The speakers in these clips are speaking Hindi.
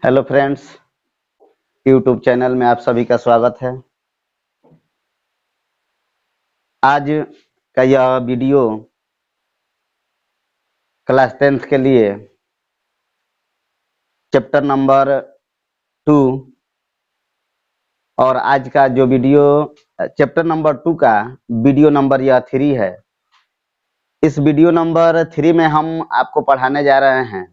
हेलो फ्रेंड्स, यूट्यूब चैनल में आप सभी का स्वागत है। आज का यह वीडियो क्लास 10th के लिए चैप्टर नंबर 2 और आज का जो वीडियो चैप्टर नंबर 2 का वीडियो नंबर यह 3 है। इस वीडियो नंबर 3 में हम आपको पढ़ाने जा रहे हैं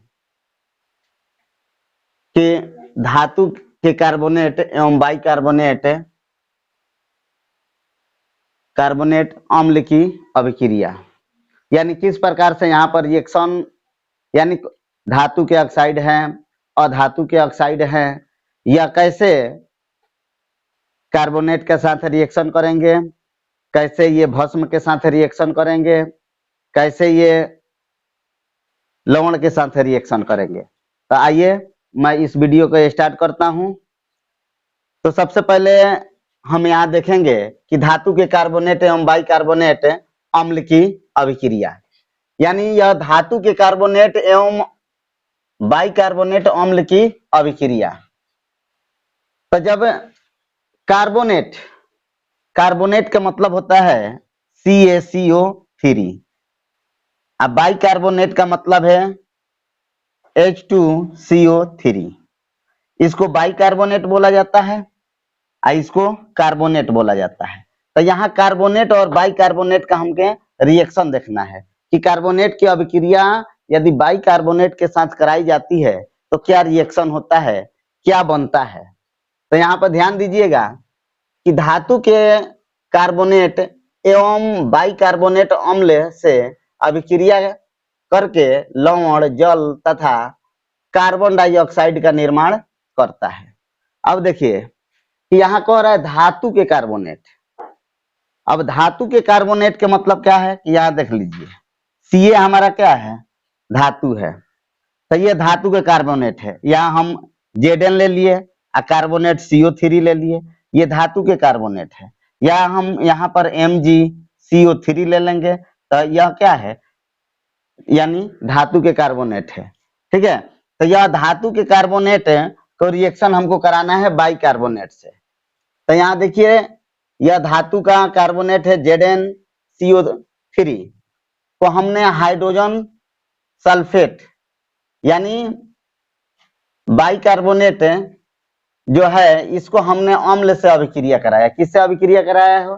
कि धातु के कार्बोनेट एवं कार्बोनेट अम्ल की अभिक्रिया, यानी किस प्रकार से यहाँ पर रिएक्शन, यानी धातु के ऑक्साइड हैं, अधातु के ऑक्साइड हैं, या कैसे कार्बोनेट के साथ रिएक्शन करेंगे, कैसे ये भस्म के साथ रिएक्शन करेंगे, कैसे ये लवण के साथ रिएक्शन करेंगे। तो आइए मैं इस वीडियो को स्टार्ट करता हूं। तो सबसे पहले हम यहाँ देखेंगे कि धातु के कार्बोनेट एवं बाइकार्बोनेट अम्ल की अभिक्रिया, यानी यह धातु के कार्बोनेट एवं बाइकार्बोनेट अम्ल की अभिक्रिया। तो जब कार्बोनेट का मतलब होता है CaCO3, अब बाइकार्बोनेट का मतलब है H2CO3। इसको बाइकार्बोनेट बोला जाता है और इसको कार्बोनेट बोला जाता है। तो यहाँ कार्बोनेट और बाइकार्बोनेट का हमके रिएक्शन देखना है कि कार्बोनेट की अभिक्रिया यदि बाइकार्बोनेट के साथ कराई जाती है तो क्या रिएक्शन होता है, क्या बनता है। तो यहाँ पर ध्यान दीजिएगा कि धातु के कार्बोनेट एवं बाइकार्बोनेट अम्ल से अभिक्रिया करके लवण, जल तथा कार्बन डाइऑक्साइड का निर्माण करता है। अब देखिए कि यहाँ कह रहा है धातु के कार्बोनेट। अब धातु के कार्बोनेट के मतलब क्या है कि यहाँ देख लीजिए, Ca हमारा क्या है, धातु है। तो ये धातु के कार्बोनेट है। यहाँ हम Zn ले लिए और कार्बोनेट CO3 ले लिए, ये धातु के कार्बोनेट है। या हम यहाँ पर MgCO3 ले लेंगे तो यह क्या है, यानी धातु के कार्बोनेट है। ठीक है, तो यह धातु के कार्बोनेट को रिएक्शन हमको कराना है बाइकार्बोनेट से। तो यहाँ देखिए यह धातु का कार्बोनेट है ZnCO3 को हमने हाइड्रोजन सल्फेट यानी बाइकार्बोनेट जो है इसको हमने अम्ल से अभिक्रिया कराया। किससे अभिक्रिया कराया है,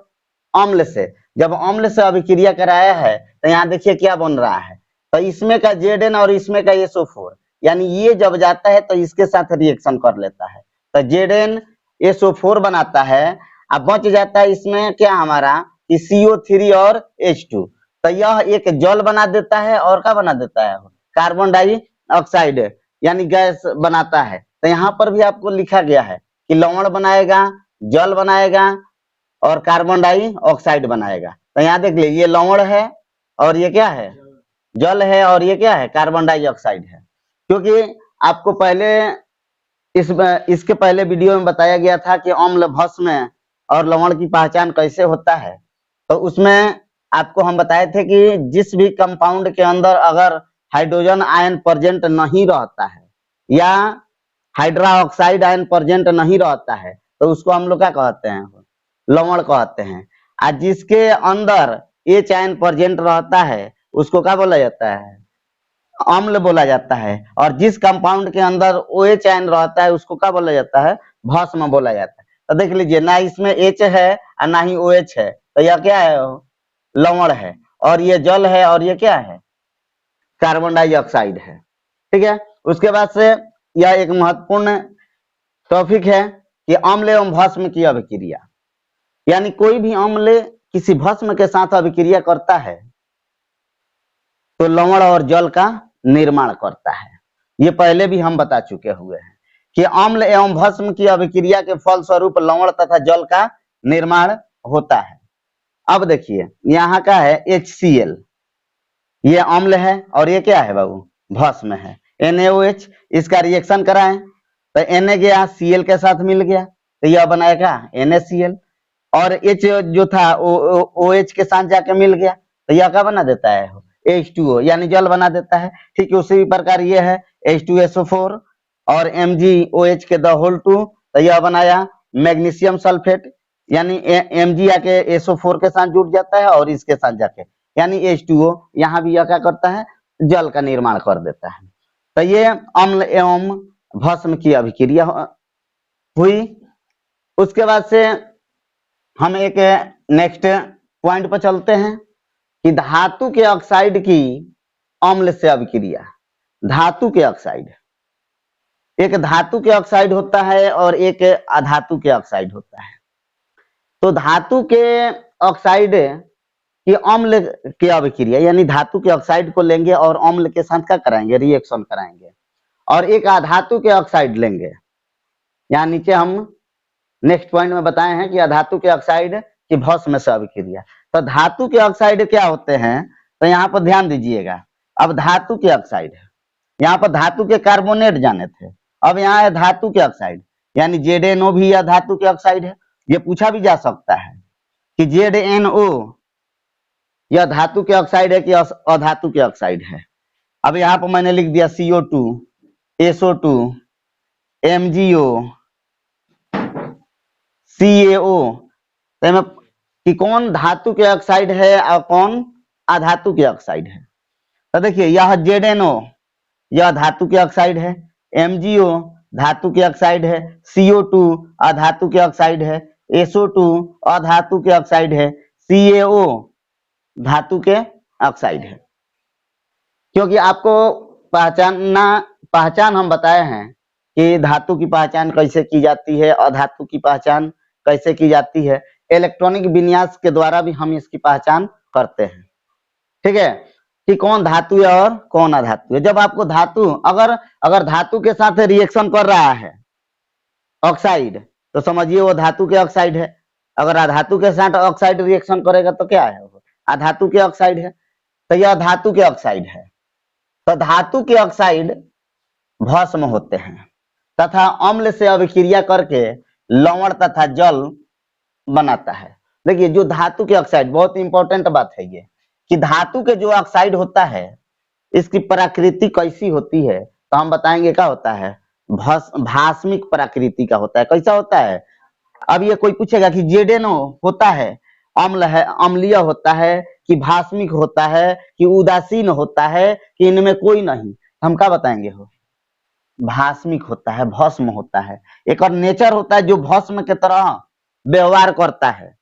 अम्ल से। जब अम्ल से अभिक्रिया कराया है तो यहाँ देखिए क्या बन रहा है, तो इसमें का Zn और इसमें का SO4, यानी ये जब जाता है तो इसके साथ रिएक्शन कर लेता है तो Zn SO4 बनाता है। अब बच जाता है इसमें क्या हमारा CO3 और H2, तो यह एक जल बना देता है और क्या बना देता है, कार्बन डाइऑक्साइड यानी गैस बनाता है। तो यहाँ पर भी आपको लिखा गया है कि लवण बनाएगा, जल बनाएगा और कार्बन डाइऑक्साइड बनाएगा। तो यहाँ देख लीजिए ये लवण है और ये क्या है, जल है, और ये क्या है, कार्बन डाइऑक्साइड है। क्योंकि आपको पहले इसके पहले वीडियो में बताया गया था कि अम्ल, भस्म और लवण की पहचान कैसे होता है। तो उसमें आपको हम बताए थे कि जिस भी कंपाउंड के अंदर अगर हाइड्रोजन आयन प्रेजेंट नहीं रहता है या हाइड्रोक्साइड आयन प्रेजेंट नहीं रहता है तो उसको हम लोग क्या कहते हैं, लवण कहते हैं। और जिसके अंदर H आयन प्रेजेंट रहता है उसको क्या बोला जाता है, अम्ल बोला जाता है। और जिस कंपाउंड के अंदर OH आयन रहता है उसको क्या बोला जाता है, भस्म बोला जाता है। तो देख लीजिए ना इसमें H है और ना ही OH है, तो यह क्या है, लवण है। और ये जल है और ये क्या है, कार्बन डाइऑक्साइड है। ठीक है, उसके बाद से यह एक महत्वपूर्ण टॉपिक है कि अम्ल एवं भस्म की अभिक्रिया, यानी कोई भी अम्ल किसी भस्म के साथ अभिक्रिया करता है तो लवण और जल का निर्माण करता है। ये पहले भी हम बता चुके हुए हैं कि अम्ल एवं भस्म की अभिक्रिया के फलस्वरूप लवण तथा जल का निर्माण होता है। अब देखिए यहाँ का है HCl, ये अम्ल है और ये क्या है बाबू, भस्म है, NaOH। इसका रिएक्शन कराएं तो Na गया Cl के साथ मिल गया तो यह बनाएगा NaCl, और H जो था OH के साथ जाके मिल गया तो यह क्या बना देता है, H2O यानी जल बना देता है। ठीक है, उसी प्रकार ये है H2SO4 और MgOH के द होल 2, तो यह बनाया मैग्नीशियम सल्फेट, यानी Mg आके SO4 के साथ जुड़ जाता है और इसके साथ जाके यानी H2O, यहाँ भी यह क्या करता है, जल का निर्माण कर देता है। तो ये अम्ल एवं भस्म की अभिक्रिया हुई। उसके बाद से हम एक नेक्स्ट पॉइंट पर चलते हैं कि धातु के ऑक्साइड की अम्ल से अभिक्रिया। धातु के ऑक्साइड, एक धातु के ऑक्साइड होता है और एक अधातु के ऑक्साइड होता है। तो धातु के ऑक्साइड की अम्ल की अभिक्रिया, यानी धातु के ऑक्साइड को लेंगे और अम्ल के साथ क्या कराएंगे, रिएक्शन कराएंगे। और एक अधातु के ऑक्साइड लेंगे, यहाँ नीचे हम नेक्स्ट पॉइंट में बताए हैं कि अधातु के ऑक्साइड की भस्म से अभिक्रिया। तो धातु के ऑक्साइड क्या होते हैं, तो यहाँ पर ध्यान दीजिएगा। अब धातु के ऑक्साइड, यहाँ पर धातु के कार्बोनेट जाने थे, अब यहाँ है धातु के ऑक्साइड, यानी ZNO भी यह धातु के ऑक्साइड है। ये पूछा भी जा सकता है कि ZNO यह धातु के ऑक्साइड है कि अधातु के ऑक्साइड है। अब यहाँ पर मैंने लिख दिया CO2, SO2, MgO, CaO, कि कौन धातु के ऑक्साइड है और कौन अधातु के ऑक्साइड है। तो देखिए यह ZNO यह धातु के ऑक्साइड है, MgO धातु के ऑक्साइड है, CO2 अधातु के ऑक्साइड है, SO2 अधातु के ऑक्साइड है, CaO धातु के ऑक्साइड है। क्योंकि आपको पहचान हम बताए हैं कि धातु की पहचान कैसे की जाती है, अधातु की पहचान कैसे की जाती है। इलेक्ट्रॉनिक विन्यास के द्वारा भी हम इसकी पहचान करते हैं, ठीक है, कि कौन धातु है और कौन अधातु है। जब आपको धातु अगर धातु के साथ रिएक्शन कर रहा है ऑक्साइड, तो समझिए वो धातु के ऑक्साइड है। अगर अधातु के साथ ऑक्साइड रिएक्शन करेगा तो क्या है, वो अधातु के ऑक्साइड है। तो यह धातु के ऑक्साइड है। तो धातु के ऑक्साइड भस्म होते हैं तथा अम्ल से अभिक्रिया करके लवण तथा जल बनाता है। देखिए जो धातु के ऑक्साइड, बहुत इंपॉर्टेंट बात है ये, कि धातु के जो ऑक्साइड होता है इसकी प्रकृति कैसी होती है, तो हम बताएंगे क्या होता है, भास्मिक प्रकृति का होता है। कैसा होता है, अब ये कोई पूछेगा कि ZNO होता है, अम्ल है, अम्लीय होता है कि भास्मिक होता है कि उदासीन होता है कि इनमें कोई नहीं, हम क्या बताएंगे, हो भास्मिक होता है, भस्म होता है। एक और नेचर होता है जो भस्म के तरह व्यवहार करता है।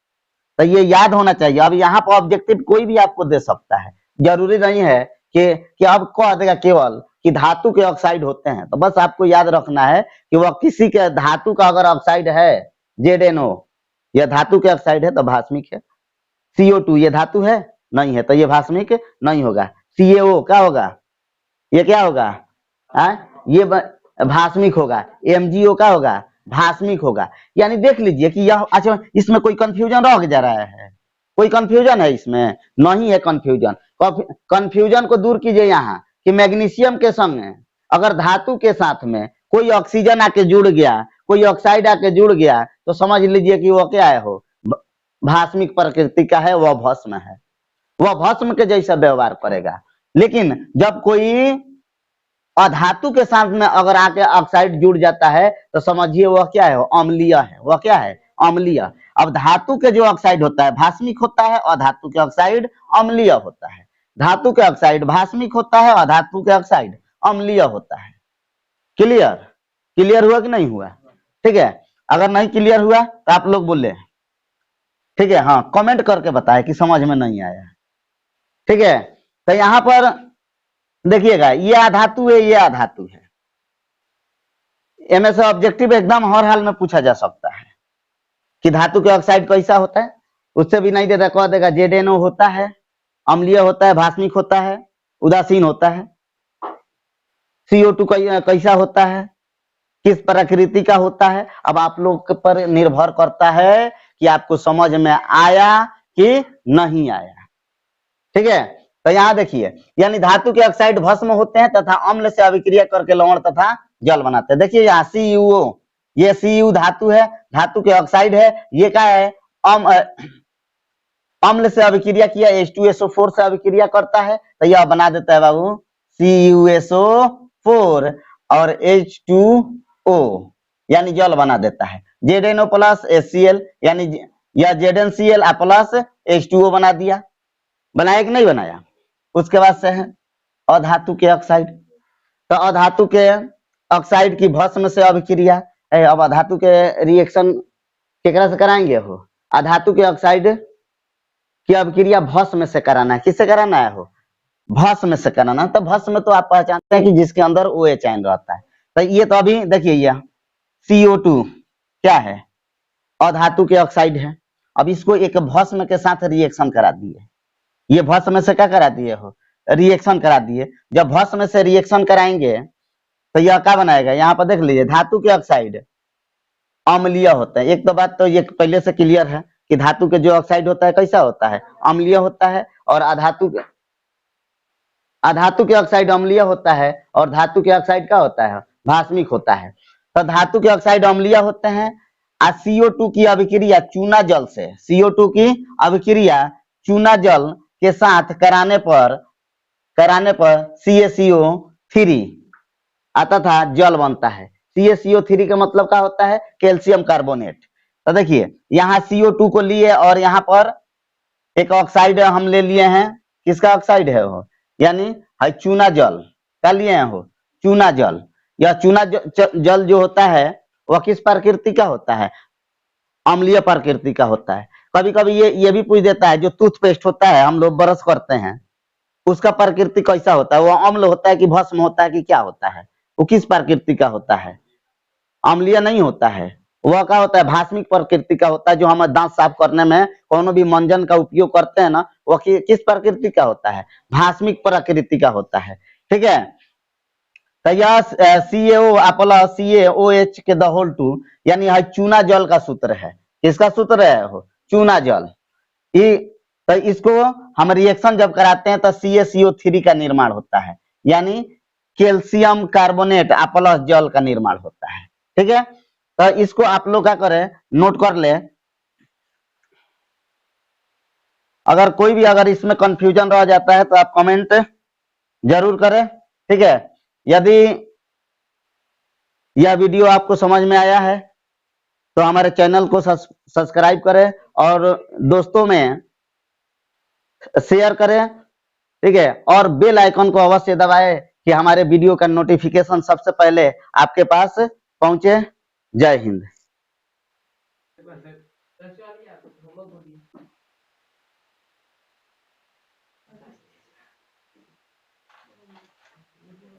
तो ये याद होना चाहिए। अब यहाँ पर ऑब्जेक्टिव कोई भी आपको दे सकता है, जरूरी नहीं है कि अब कह देगा केवल कि धातु के ऑक्साइड होते हैं। तो बस आपको याद रखना है कि वह किसी के धातु का अगर ऑक्साइड है, ZNO यह धातु के ऑक्साइड है तो भास्मिक है। CO2 ये धातु है नहीं है तो ये भास्मिक नहीं होगा। CaO क्या होगा, ये क्या होगा, ये भास्मिक होगा। MgO क्या होगा, भास्मिक होगा। यानी देख लीजिए कि यह, अच्छा इसमें कोई कंफ्यूजन रह जा रहा है, कोई कंफ्यूजन है इसमें, नहीं है कंफ्यूजन। कंफ्यूजन को दूर कीजिए यहाँ कि मैग्नीशियम के संग अगर धातु के साथ में कोई ऑक्सीजन आके जुड़ गया, कोई ऑक्साइड आके जुड़ गया, तो समझ लीजिए कि वो क्या है, हो भास्मिक प्रकृति का है, वह भस्म है, वह भस्म के जैसा व्यवहार करेगा। लेकिन जब कोई अधातु के साथ में अगर आके ऑक्साइड जुड़ जाता है तो समझिए वह क्या है, अम्लीय है। वह क्या है, अम्लीय। अब धातु के जो ऑक्साइड होता है भास्मिक होता है, अधातु के ऑक्साइड अम्लीय होता है। धातु के ऑक्साइड भास्मिक होता है, अधातु के ऑक्साइड अम्लीय होता है। क्लियर, क्लियर हुआ कि नहीं हुआ, ठीक है। अगर नहीं क्लियर हुआ तो आप लोग बोले, ठीक है, हाँ कमेंट करके बताए कि समझ में नहीं आया, ठीक है। तो यहाँ पर देखिएगा ये अधातु है, ये अधातु है। एमएस ऑब्जेक्टिव एकदम हर हाल में पूछा जा सकता है कि धातु के ऑक्साइड कैसा होता है, उससे भी नहीं देता, कह देगा ZNO होता है, अम्लीय होता है, भास्मिक होता है, उदासीन होता है। CO2 कैसा होता है, किस प्रकृति का होता है। अब आप लोग पर निर्भर करता है कि आपको समझ में आया कि नहीं आया, ठीक है। तो यहाँ देखिए, यानी धातु के ऑक्साइड भस्म होते हैं तथा अम्ल से अभिक्रिया करके लवण तथा जल बनाते हैं। देखिए यहाँ CuO, ये Cu धातु है, धातु के ऑक्साइड है। ये क्या है, अम्ल से अभिक्रिया किया, H2SO4 से अभिक्रिया करता है तो यह बना देता है बाबू CuSO4। और H2O यानी जल बना देता है। ZnO प्लस HCl यानी या ZnCl प्लस H2O बना दिया, बनाया कि नहीं बनाया। उसके बाद से है अधातु के ऑक्साइड। तो अधातु के ऑक्साइड की भस्म से अभिक्रिया है। अब अधातु के रिएक्शन केकरा से कराएंगे हो, अधातु के ऑक्साइड की अभिक्रिया भस्म से कराना है। किससे कराना है हो, भस्म से कराना। तो भस्म तो आप पहचानते हैं कि जिसके अंदर OH आयन रहता है। तो ये तो अभी देखिए ये CO2 क्या है, अधातु के ऑक्साइड है। अब इसको एक भस्म के साथ रिएक्शन करा दिए, ये भस्म से क्या करा दिए हो, रिएक्शन करा दिए। जब भस्म से रिएक्शन कराएंगे तो यह क्या बनाएगा, यहाँ पर देख लीजिए धातु के ऑक्साइड अम्लीय होता है। एक तो बात तो ये पहले से क्लियर है कि धातु के जो ऑक्साइड होता है कैसा होता है, अम्लीय होता है। और अधातु के ऑक्साइड अम्लीय होता है और धातु के ऑक्साइड क्या होता है, भास्मिक होता है। तो धातु के ऑक्साइड अम्लीय होते हैं। CO2 की अभिक्रिया चूना जल से, CO2 की अभिक्रिया चूना जल के साथ कराने पर CaCO3 आता था, जल बनता है। CaCO3 का मतलब क्या होता है, कैल्शियम कार्बोनेट। तो देखिए यहाँ CO2 को लिए और यहाँ पर एक ऑक्साइड हम ले लिए हैं। किसका ऑक्साइड है वो, यानी है चूना जल का लिए हैं हो, चूना जल। यह चूना जल जो होता है वह किस प्रकृति का होता है, अम्लीय प्रकृति का होता है। कभी कभी ये भी पूछ देता है, जो टूथपेस्ट होता है हम लोग ब्रश करते हैं उसका प्रकृति कैसा होता है, वो अम्ल होता है कि भस्म होता है कि क्या होता है, वो किस प्रकृति का होता है, अम्लीय नहीं होता है। वह क्या होता है, भास्मिक प्रकृति का होता है। जो हम दांत साफ करने में कोनो भी मंजन का उपयोग करते हैं ना, वह किस प्रकृति का होता है, भास्मिक प्रकृति का होता है। ठीक है। तो यह CaO प्लस CaOH के द होल टू यानी यह चूना जल का सूत्र है। किसका सूत्र है हो, चूना जल। तो इसको हम रिएक्शन जब कराते हैं तो CaCO3 का निर्माण होता है, यानी कैल्शियम कार्बोनेट प्लस जल का निर्माण होता है। ठीक है। तो इसको आप लोग क्या करें, नोट कर ले। अगर कोई भी अगर इसमें कंफ्यूजन रह जाता है तो आप कमेंट जरूर करें। ठीक है। यदि यह वीडियो आपको समझ में आया है तो हमारे चैनल को सब्सक्राइब करें और दोस्तों में शेयर करें। ठीक है। और बेल आइकन को अवश्य दबाएं कि हमारे वीडियो का नोटिफिकेशन सबसे पहले आपके पास पहुंचे। जय हिंद।